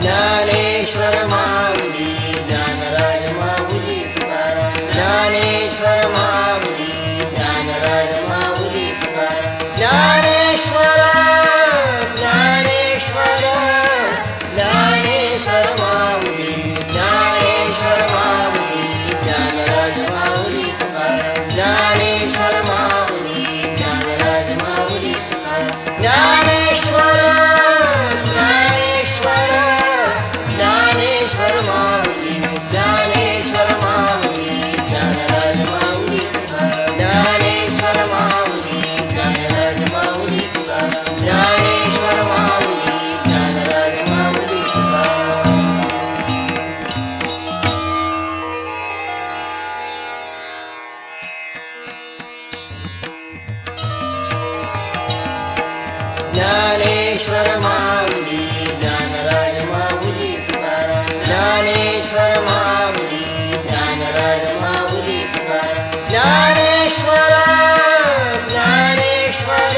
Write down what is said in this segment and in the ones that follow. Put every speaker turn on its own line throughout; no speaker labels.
Dnyaneshwar Mauli Dnyanraj Mauli Tukaram Dnyaneshwar Mauli Dnyanraj Mauli Tukaram Dnyaneshwar Dnyaneshwar Dnyaneshwar Mauli Dnyaneshwar Mauli Dnyanraj Mauli Tukaram Dnyaneshwar Mauli Dnyanraj Mauli Tukaram Dnyaneshwar Dnyaneshwar Dnyaneshwar Mauli Dnyaneshwar Mauli Dnyanraj Mauli Tukaram Dnyaneshwar Mauli Dnyanraj Mauli Tukaram Dnyaneshwar Mauli Dnyanraj Mauli Tukaram Dnyaneshwar Mauli Dnyanraj Mauli Tukaram Dnyaneshwar Mauli Dnyanraj Mauli Tukaram Dnyaneshwar Dnyaneshwar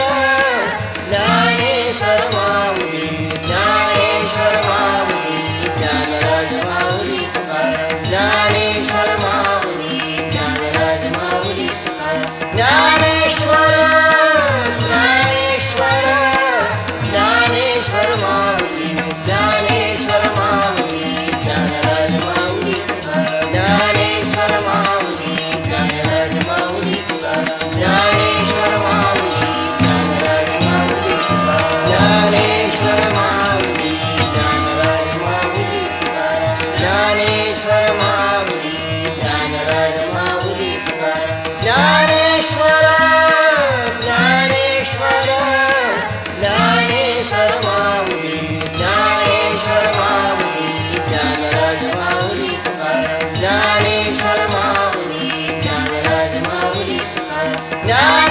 Dnyaneshwar Mauli Dnyaneshwar Mauli Dnyanraj Mauli Tukaram Dnyaneshwar Mauli Dnyanraj Mauli Tukaram Dnyaneshwar Dnyaneshwar Dnyaneshwar Mauli Dnyaneshwar Mauli Dnyanraj Mauli Tukaram Dnyaneshwar Mauli Dnyanraj Mauli Tukaram Dnyaneshwar Mauli Dnyanraj Mauli Tukaram Dnyaneshwar Mauli Dnyanraj Mauli Tukaram Dnyaneshwar Mauli Dnyanraj Mauli Tukaram Dnyaneshwar Dnyaneshwar Dnyaneshwar Mauli Dnyaneshwar Mauli Dnyanraj Mauli Tukaram Dnyaneshwar Mauli Dnyanraj Mauli Tukaram